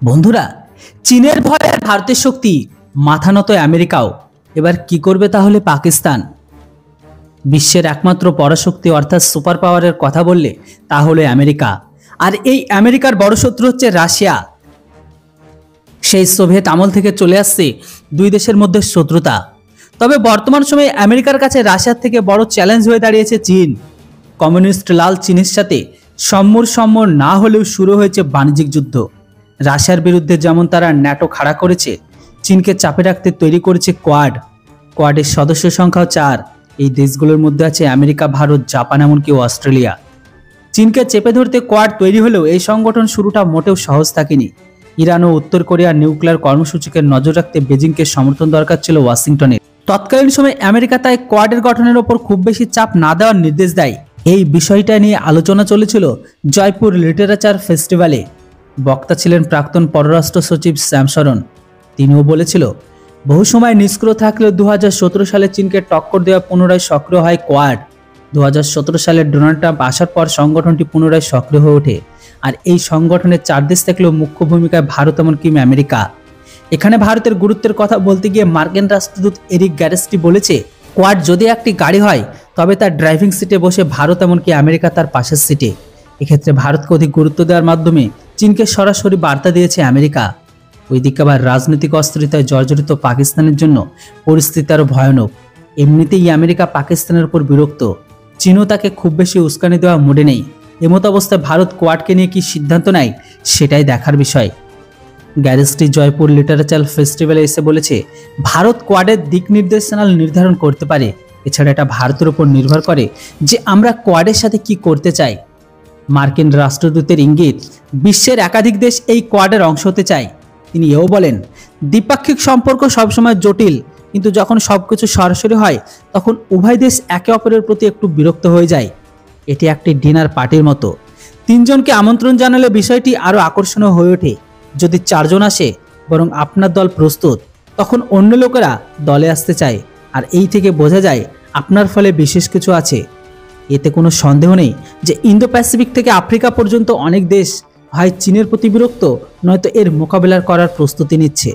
বন্ধুরা, চীনের ভয়ে ভারতের শক্তি মাথা নত আমেরিকাও। এবার কি করবে তাহলে পাকিস্তান? বিশ্বের একমাত্র পরাশক্তি অর্থাৎ সুপার পাওয়ারের কথা বললে তা হলো আমেরিকা। আর এই আমেরিকার বড় শত্রু হচ্ছে রাশিয়া। সেই সোভিয়েত আমল থেকে চলে আসছে দুই দেশের মধ্যে শত্রুতা। তবে বর্তমান সময়ে আমেরিকার কাছে রাশিয়ার থেকে বড় চ্যালেঞ্জ হয়ে দাঁড়িয়েছে চীন। কমিউনিস্ট লাল চীনের সাথে সম্মর না হলেও শুরু হয়েছে বাণিজ্যিক যুদ্ধ। রাশিয়ার বিরুদ্ধে যেমন তারা ন্যাটো খাড়া করেছে, চীনকে চাপে রাখতে তৈরি করেছে কোয়াডের সদস্য সংখ্যাও 4। এই দেশগুলোর মধ্যে আছে আমেরিকা, ভারত, জাপান, এমনকি অস্ট্রেলিয়া। চীনকে চেপে ধরতে কোয়াড তৈরি হলেও এই সংগঠন শুরুটা মোটেও সহজ থাকেনি। ইরান ও উত্তর কোরিয়ার নিউক্লিয়ার কর্মসূচিকে নজর রাখতে বেজিংকে সমর্থন দরকার ছিল ওয়াশিংটনের। তৎকালীন সময়ে আমেরিকা তাই কোয়াডের গঠনের ওপর খুব বেশি চাপ না দেওয়ার নির্দেশ দেয়। এই বিষয়টা নিয়ে আলোচনা চলেছিল জয়পুর লিটারেচার ফেস্টিভ্যালে। বক্তা ছিলেন প্রাক্তন পররাষ্ট্র সচিব শ্যাম শরণ। তিনিও বলেছিল, বহু সময় নিষ্ক্রিয় থাকলেও 2017 সালে চীনকে টক্কর দেওয়া পুনরায় সক্রিয় হয় কোয়াড। 2017 সালে ডোনাল্ড ট্রাম্প আসার পর সংগঠনটি পুনরায় সক্রিয় হয়ে ওঠে। আর এই সংগঠনের 4 দেশ থাকলেও মুখ্য ভূমিকায় ভারত এমনকি আমেরিকা। এখানে ভারতের গুরুত্বের কথা বলতে গিয়ে মার্কিন রাষ্ট্রদূত এরিক গ্যারেস্টি বলেছে, কোয়াড যদি একটি গাড়ি হয় তবে তার ড্রাইভিং সিটে বসে ভারত এমনকি আমেরিকা তার পাশের সিটে। এক্ষেত্রে ভারতকে অধিক গুরুত্ব দেওয়ার মাধ্যমে চীনকে সরাসরি বার্তা দিয়েছে আমেরিকা। ওইদিকে আবার রাজনৈতিক অস্থিরতায় জর্জরিত পাকিস্তানের জন্য পরিস্থিতি আরও ভয়ানক। এমনিতেই আমেরিকা পাকিস্তানের উপর বিরক্ত, চীনও তাকে খুব বেশি উস্কানি দেওয়া মোডে নেই। এমত অবস্থায় ভারত কোয়াডকে নিয়ে কি সিদ্ধান্ত নেয় সেটাই দেখার বিষয়। গ্যারেস্টি জয়পুর লিটারেচার ফেস্টিভ্যালে এসে বলেছে, ভারত কোয়াডের দিক নির্দেশনা নির্ধারণ করতে পারে। এছাড়া এটা ভারতের উপর নির্ভর করে যে আমরা কোয়াডের সাথে কি করতে চাই। মার্কিন রাষ্ট্রদূতের ইঙ্গিত, বিশ্বের একাধিক দেশ এই কোয়াডের অংশ হতে চায়। তিনি এও বলেন, দ্বিপাক্ষিক সম্পর্ক সবসময় জটিল, কিন্তু যখন সবকিছু সরাসরি হয় তখন উভয় দেশ একে অপরের প্রতি একটু বিরক্ত হয়ে যায়। এটি একটি ডিনার পার্টির মতো। 3 জনকে আমন্ত্রণ জানালে বিষয়টি আরও আকর্ষণীয় হয়ে ওঠে। যদি 4 জন আসে বরং আপনার দল প্রস্তুত, তখন অন্য লোকেরা দলে আসতে চায়। আর এই থেকে বোঝা যায় আপনার ফলে বিশেষ কিছু আছে। এতে কোনো সন্দেহ নেই যে ইন্দো প্যাসিফিক থেকে আফ্রিকা পর্যন্ত অনেক দেশ হয় চীনের প্রতি বিরক্ত, নয়তো এর মোকাবেলা করার প্রস্তুতি নিচ্ছে।